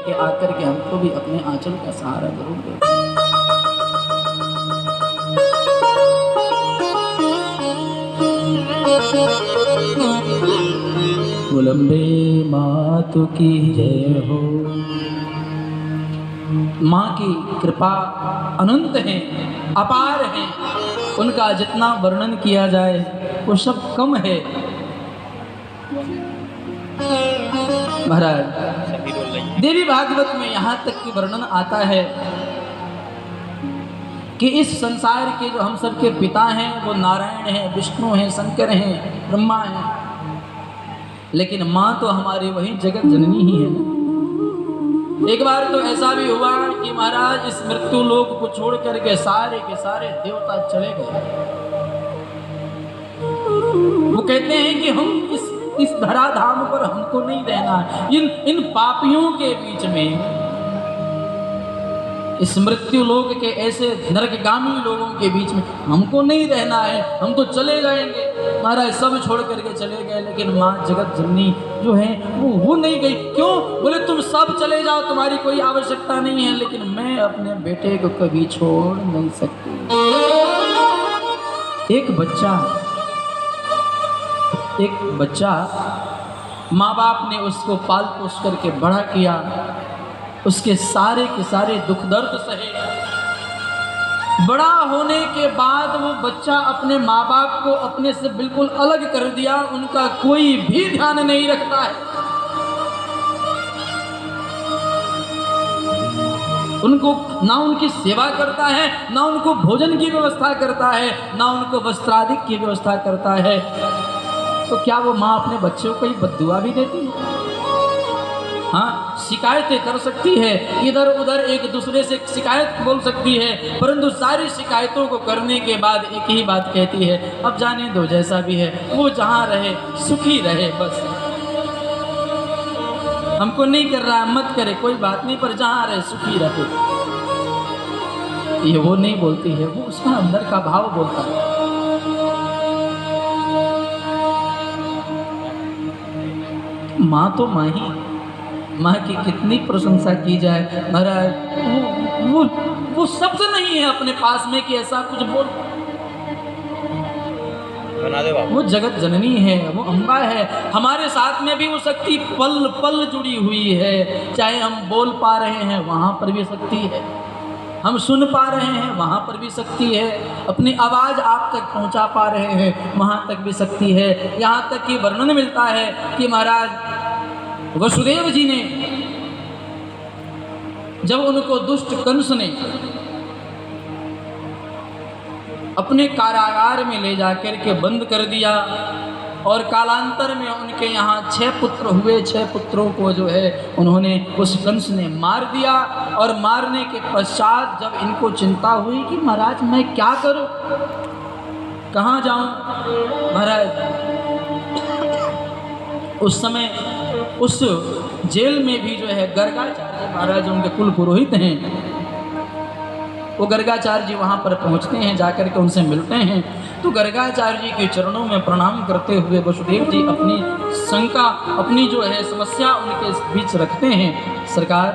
कि आकर के हमको भी अपने आंचल का सहारा जरूर दे। गुलम्बे मातु की जय हो। माँ की कृपा अनंत है, अपार है, उनका जितना वर्णन किया जाए वो सब कम है। महाराज देवी भागवत में यहाँ तक की वर्णन आता है कि इस संसार के जो हम सबके पिता हैं वो नारायण हैं, विष्णु हैं, शंकर हैं, ब्रह्मा हैं, लेकिन माँ तो हमारी वही जगत जननी ही है ना। एक बार तो ऐसा भी हुआ कि महाराज इस मृत्यु लोक को छोड़ करके सारे के सारे देवता चले गए। वो कहते हैं कि हम इस धराधाम पर हमको नहीं रहना है, इन पापियों के बीच में, इस मृत्यु लोक के ऐसे नरकगामी लोगों के बीच में हमको नहीं रहना है, हम तो चले जाएंगे। महाराज सब छोड़ करके चले गए, लेकिन माँ जगत जननी जो है वो नहीं गई। क्यों? बोले तुम सब चले जाओ, तुम्हारी कोई आवश्यकता नहीं है, लेकिन मैं अपने बेटे को कभी छोड़ नहीं सकती। एक बच्चा माँ बाप ने उसको पाल पोस करके बड़ा किया, उसके सारे के सारे दुख दर्द सहे। बड़ा होने के बाद वो बच्चा अपने माँ बाप को अपने से बिल्कुल अलग कर दिया, उनका कोई भी ध्यान नहीं रखता है। उनको ना उनकी सेवा करता है, ना उनको भोजन की व्यवस्था करता है, ना उनको वस्त्रादि की व्यवस्था करता है। तो क्या वो माँ अपने बच्चों को ही बद्दुआ भी देती है? हाँ, शिकायतें कर सकती है, इधर उधर एक दूसरे से शिकायत बोल सकती है, परंतु सारी शिकायतों को करने के बाद एक ही बात कहती है, अब जाने दो, जैसा भी है वो जहाँ रहे सुखी रहे, बस हमको नहीं कर रहा है, मत करे, कोई बात नहीं, पर जहाँ रहे सुखी रहे। ये वो नहीं बोलती है, वो उसका अंदर का भाव बोलता है। माँ तो माँ ही, माँ की कितनी प्रशंसा की जाए महाराज, वो शब्द नहीं है अपने पास में कि ऐसा कुछ बोल। वो जगत जननी है, वो अम्बा है, हमारे साथ में भी वो शक्ति पल पल जुड़ी हुई है। चाहे हम बोल पा रहे हैं वहाँ पर भी शक्ति है, हम सुन पा रहे हैं वहाँ पर भी शक्ति है, अपनी आवाज़ आप तक पहुँचा पा रहे हैं वहाँ तक भी शक्ति है। यहाँ तक कि वर्णन मिलता है कि महाराज वसुदेव जी ने जब उनको दुष्ट कंस ने अपने कारागार में ले जाकर के बंद कर दिया और कालांतर में उनके यहाँ 6 पुत्र हुए, 6 पुत्रों को जो है उन्होंने उस कंस ने मार दिया। और मारने के पश्चात जब इनको चिंता हुई कि महाराज मैं क्या करूं, कहाँ जाऊं, महाराज उस समय उस जेल में भी जो है गर्गाचार्य महाराज उनके कुल पुरोहित हैं, वो गर्गाचार्य जी वहाँ पर पहुँचते हैं, जाकर के उनसे मिलते हैं। तो गर्गाचार्य जी के चरणों में प्रणाम करते हुए वसुदेव जी अपनी शंका, अपनी जो है समस्या उनके बीच रखते हैं। सरकार,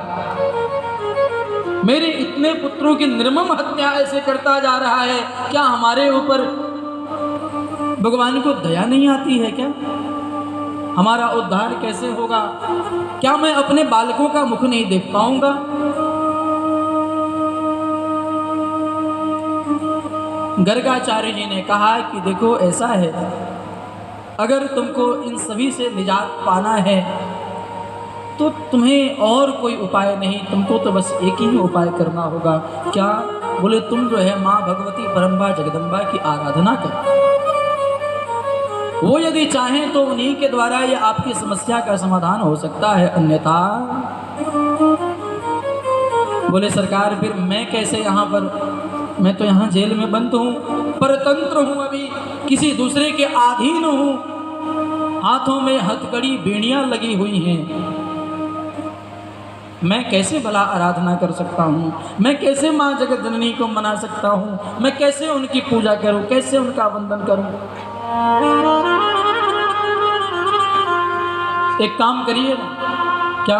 मेरे इतने पुत्रों की निर्मम हत्या ऐसे करता जा रहा है, क्या हमारे ऊपर भगवान को दया नहीं आती है? क्या हमारा उद्धार कैसे होगा? क्या मैं अपने बालकों का मुख नहीं देख पाऊंगा? गर्गाचार्य जी ने कहा कि देखो ऐसा है, अगर तुमको इन सभी से निजात पाना है तो तुम्हें और कोई उपाय नहीं, तुमको तो बस एक ही उपाय करना होगा। क्या? बोले तुम जो है माँ भगवती परम्बा जगदम्बा की आराधना करो, वो यदि चाहें तो उन्हीं के द्वारा ये आपकी समस्या का समाधान हो सकता है, अन्यथा। बोले सरकार फिर मैं कैसे यहाँ पर, मैं तो यहाँ जेल में बंद हूँ, परतंत्र हूँ, अभी किसी दूसरे के अधीन हूँ, हाथों में हथकड़ी बेड़ियाँ लगी हुई हैं, मैं कैसे भला आराधना कर सकता हूँ? मैं कैसे माँ जगत जननी को मना सकता हूँ? मैं कैसे उनकी पूजा करूँ? कैसे उनका वंदन करूँ? एक काम करिए, क्या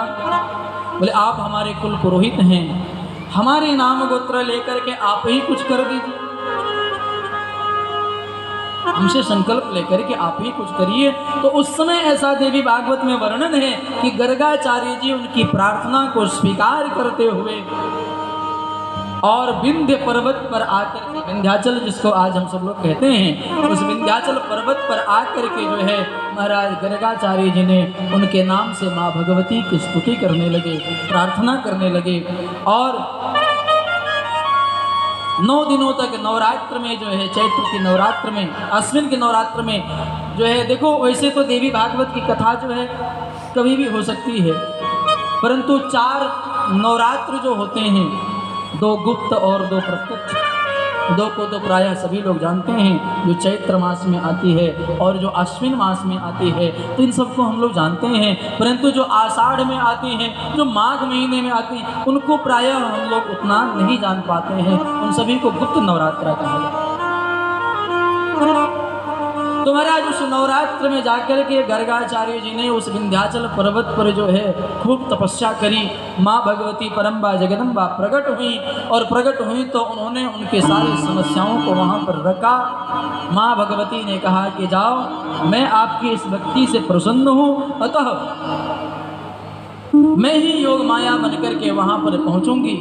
बोले आप हमारे कुल पुरोहित हैं, हमारे नाम गोत्र लेकर के आप ही कुछ कर दीजिए, हमसे संकल्प लेकर के आप ही कुछ करिए। तो उस समय ऐसा देवी भागवत में वर्णन है कि गर्गाचार्य जी उनकी प्रार्थना को स्वीकार करते हुए और विंध्य पर्वत पर आकर के, विंध्याचल जिसको आज हम सब लोग कहते हैं, उस विंध्याचल पर्वत पर आकर के जो है महाराज गर्गाचार्य जी ने उनके नाम से माँ भगवती की स्तुति करने लगे, प्रार्थना करने लगे। और 9 दिनों तक नवरात्र में जो है, चैत्र की नवरात्र में, अश्विन के नवरात्र में जो है, देखो वैसे तो देवी भागवत की कथा जो है कभी भी हो सकती है, परंतु 4 नवरात्र जो होते हैं, 2 गुप्त और 2 प्रत्यक्ष, 2 को तो प्रायः सभी लोग जानते हैं, जो चैत्र मास में आती है और जो अश्विन मास में आती है, तो इन सबको हम लोग जानते हैं। परंतु जो आषाढ़ में आती हैं, जो माघ महीने में आती, उनको प्रायः हम लोग उतना नहीं जान पाते हैं, उन सभी को गुप्त नवरात्र कहा जाता है। तो महाराज उस नवरात्र में जाकर के गर्गाचार्य जी ने उस विंध्याचल पर्वत पर जो है खूब तपस्या करी। माँ भगवती परम्बा जगदम्बा प्रकट हुई, और प्रकट हुई तो उन्होंने उनके सारी समस्याओं को वहाँ पर रखा। माँ भगवती ने कहा कि जाओ, मैं आपकी इस भक्ति से प्रसन्न हूँ, अतः मैं ही योग माया बनकर के वहाँ पर पहुँचूंगी।